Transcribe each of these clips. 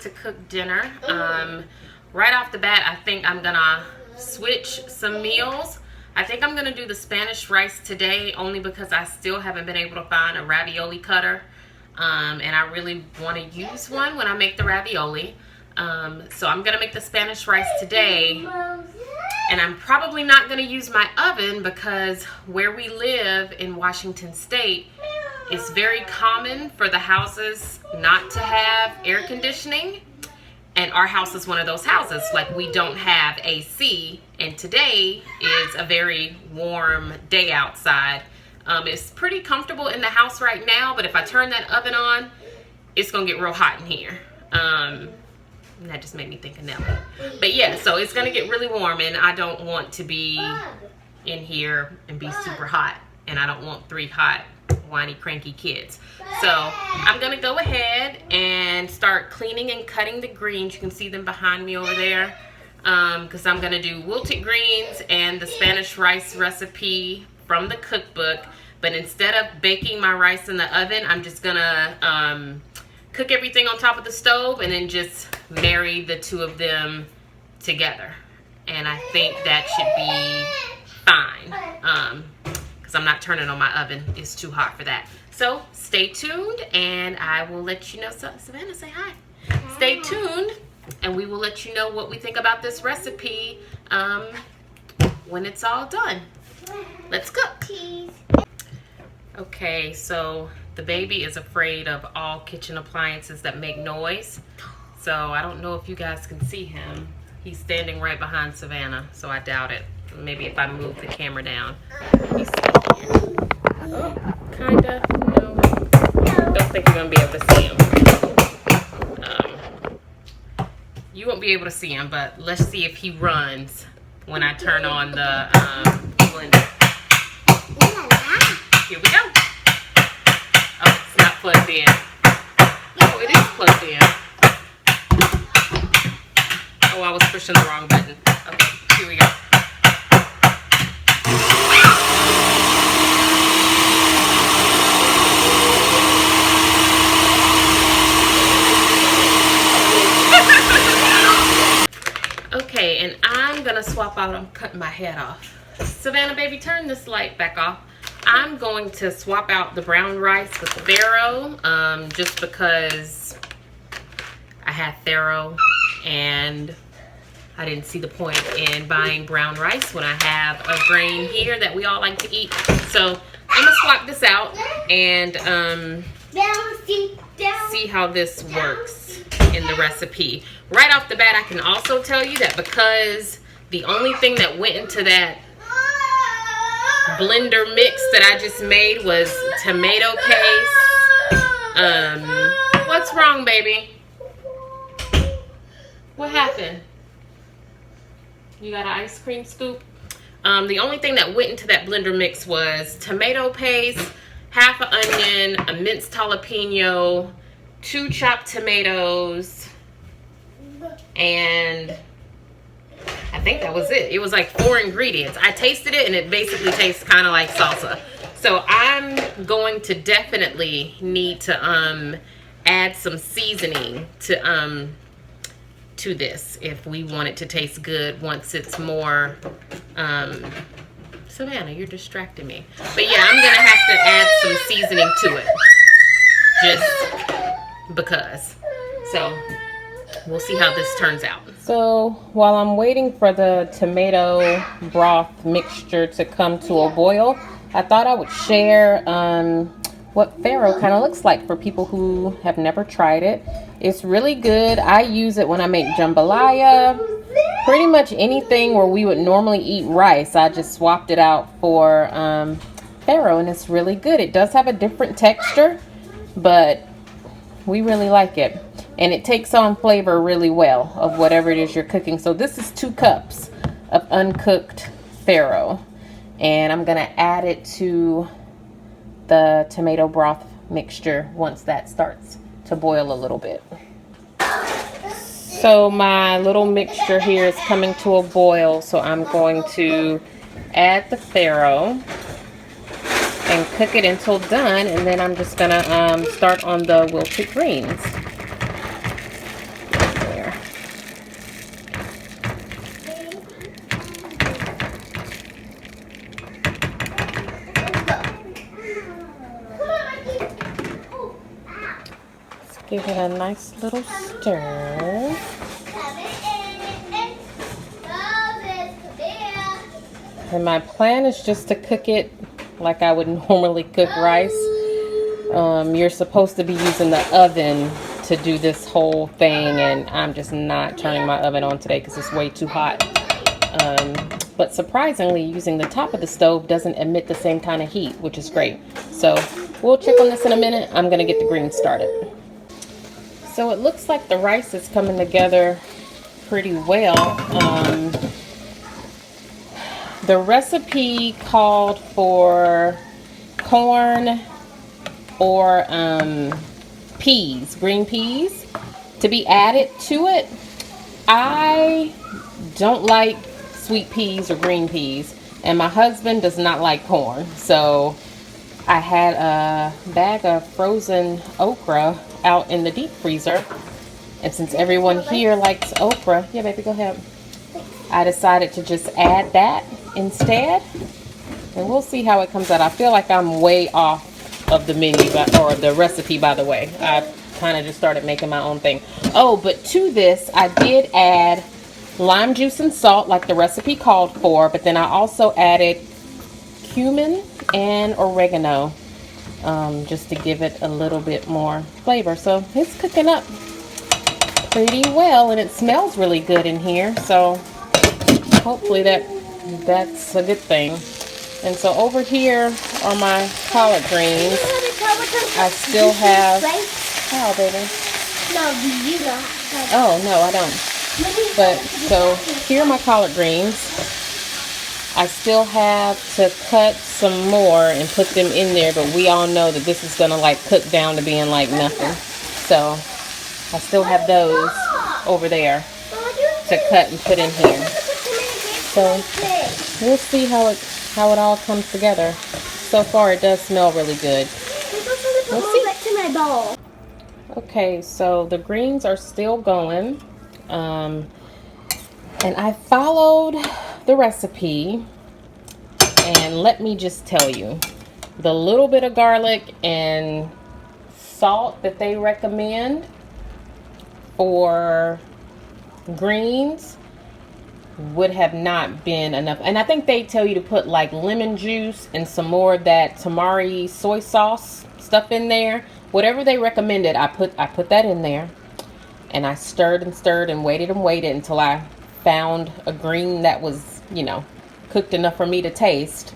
to cook dinner. Right off the bat, I think I'm gonna switch some meals. I think I'm gonna do the Spanish rice today only because I still haven't been able to find a ravioli cutter. And I really want to use one when I make the ravioli. So I'm gonna make the Spanish rice today. And I'm probably not gonna use my oven because where we live in Washington State, it's very common for the houses not to have air conditioning. And our house is one of those houses. Like, we don't have AC, and today is a very warm day outside. It's pretty comfortable in the house right now, but if I turn that oven on, it's gonna get real hot in here. And that just made me think of Nelly. But yeah, so it's gonna get really warm, and I don't want to be in here and be super hot, and I don't want 3 hot, whiny, cranky kids. So I'm gonna go ahead and start cleaning and cutting the greens. You can see them behind me over there, because I'm gonna do wilted greens and the Spanish rice recipe from the cookbook. But instead of baking my rice in the oven, I'm just gonna cook everything on top of the stove and then just marry the two of them together. And I think that should be fine. I'm not turning on my oven. It's too hot for that. So stay tuned and I will let you know. So, Savannah, say hi. Stay tuned and we will let you know what we think about this recipe when it's all done. Let's cook. Okay, so the baby is afraid of all kitchen appliances that make noise. So I don't know if you guys can see him. He's standing right behind Savannah, so I doubt it. Maybe if I move the camera down. He's here. Oh, kinda. No. Don't think you're gonna be able to see him. You won't be able to see him, but let's see if he runs when I turn on the blender. Here we go. Oh, it's not plugged in. Oh, it is plugged in. Oh, I was pushing the wrong button. Okay, here we go. Okay, and I'm gonna swap out. I'm cutting my head off. Savannah, baby, turn this light back off. I'm going to swap out the brown rice with farro, just because I had farro and I didn't see the point in buying brown rice when I have a grain here that we all like to eat. So I'm gonna swap this out and see how this works in the recipe. Right off the bat, I can also tell you that because the only thing that went into that blender mix that I just made was tomato paste. What's wrong, baby? What happened? You got an ice cream scoop? The only thing that went into that blender mix was tomato paste, half an onion, a minced jalapeno, 2 chopped tomatoes, and I think that was it. It was like 4 ingredients. I tasted it and it basically tastes kind of like salsa. So I'm going to definitely need to add some seasoning to this if we want it to taste good once it's more Savannah, you're distracting me. But yeah, I'm gonna have to add some seasoning to it just because. So we'll see how this turns out. So while I'm waiting for the tomato broth mixture to come to a boil, I thought I would share what farro kind of looks like for people who have never tried it. It's really good. I use it when I make jambalaya. Pretty much anything where we would normally eat rice, I just swapped it out for farro, and it's really good. It does have a different texture, but we really like it. And it takes on flavor really well of whatever it is you're cooking. So this is 2 cups of uncooked farro. And I'm gonna add it to the tomato broth mixture once that starts to boil a little bit. So my little mixture here is coming to a boil. So I'm going to add the farro and cook it until done. And then I'm just gonna start on the wilted greens. Give it a nice little stir. And my plan is just to cook it like I would normally cook rice. You're supposed to be using the oven to do this whole thing, and I'm just not turning my oven on today because it's way too hot. But surprisingly, using the top of the stove doesn't emit the same kind of heat, which is great. So we'll check on this in a minute. I'm gonna get the greens started. So it looks like the rice is coming together pretty well. The recipe called for corn or peas, green peas, to be added to it. I don't like sweet peas or green peas, and my husband does not like corn. So I had a bag of frozen okra out in the deep freezer, and since everyone here likes okra, yeah baby, go ahead, I decided to just add that instead, and we'll see how it comes out. I feel like I'm way off of the menu, or the recipe, by the way. I kind of just started making my own thing. Oh, but to this I did add lime juice and salt like the recipe called for, but then I also added cumin and oregano, just to give it a little bit more flavor. So it's cooking up pretty well, and it smells really good in here, so hopefully that's a good thing. And so over here are my collard greens. I still have... Oh, baby. No, you don't. Oh, no, I don't. But, so, here are my collard greens. I still have to cut some more and put them in there, but we all know that this is going to, like, cook down to being like nothing. So, I still have those over there to cut and put in here. So, we'll see how it all comes together. So far, it does smell really good. We'll see. Back to my bowl. Okay, so the greens are still going. And I followed the recipe. And let me just tell you, the little bit of garlic and salt that they recommend for greens would have not been enough. And I think they tell you to put like lemon juice and some more of that tamari soy sauce stuff in there. Whatever they recommended, I put that in there, and I stirred and stirred and waited until I found a green that was, you know, cooked enough for me to taste.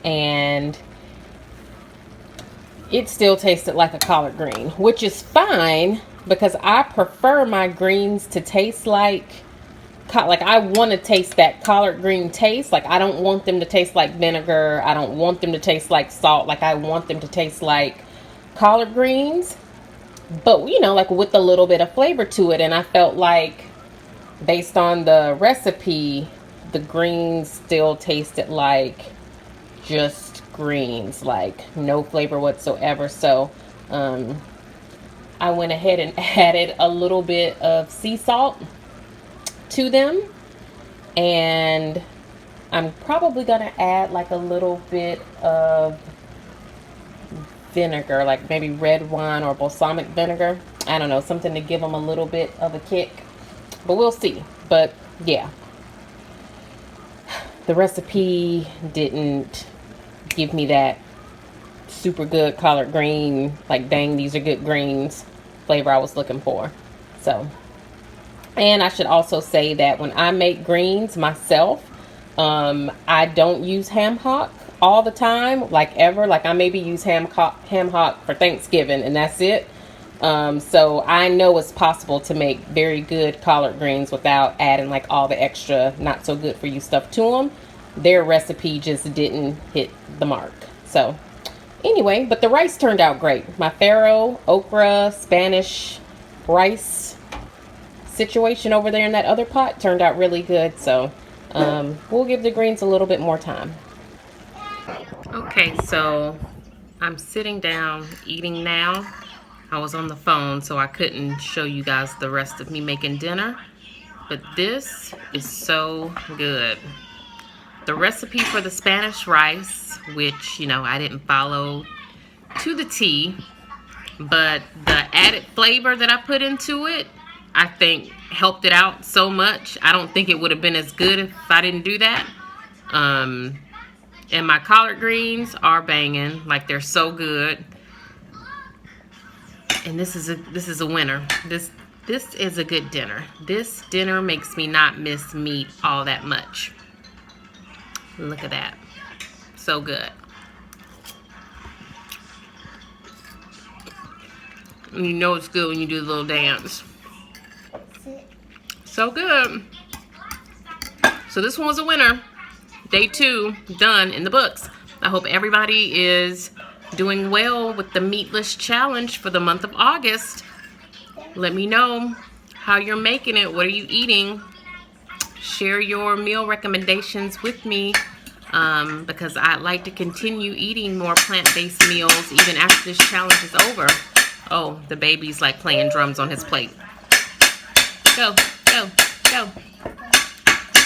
And it still tasted like a collard green, which is fine because I prefer my greens to taste like I want to taste that collard green taste. Like, I don't want them to taste like vinegar. I don't want them to taste like salt. Like, I want them to taste like collard greens, but, you know, like with a little bit of flavor to it. And I felt like, based on the recipe, the greens still tasted like just greens, like no flavor whatsoever. So I went ahead and added a little bit of sea salt to them, and I'm probably gonna add like a little bit of vinegar, like maybe red wine or balsamic vinegar. I don't know, something to give them a little bit of a kick, but we'll see. But yeah, the recipe didn't give me that super good collard green, like dang, these are good greens flavor I was looking for. So, and I should also say that when I make greens myself, I don't use ham hock all the time, like ever. Like, I maybe use ham hock for Thanksgiving, and that's it. So I know it's possible to make very good collard greens without adding like all the extra not so good for you stuff to them. Their recipe just didn't hit the mark. So anyway, but the rice turned out great. My farro, okra, Spanish rice situation over there in that other pot turned out really good. So we'll give the greens a little bit more time. Okay, so I'm sitting down eating now. I was on the phone, so I couldn't show you guys the rest of me making dinner, but this is so good. The recipe for the Spanish rice, which, you know, I didn't follow to the T, but the added flavor that I put into it, I think helped it out so much. I don't think it would have been as good if I didn't do that. And my collard greens are banging, like they're so good. And this is a winner. This is a good dinner. This dinner makes me not miss meat all that much. Look at that. So good. And you know it's good when you do the little dance. So good. So this one was a winner. Day 2 done in the books. I hope everybody is doing well with the meatless challenge for the month of August. Let me know how you're making it. What are you eating? Share your meal recommendations with me, because I'd like to continue eating more plant-based meals even after this challenge is over. Oh, the baby's like playing drums on his plate. Go, go, go.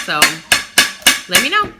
So, let me know.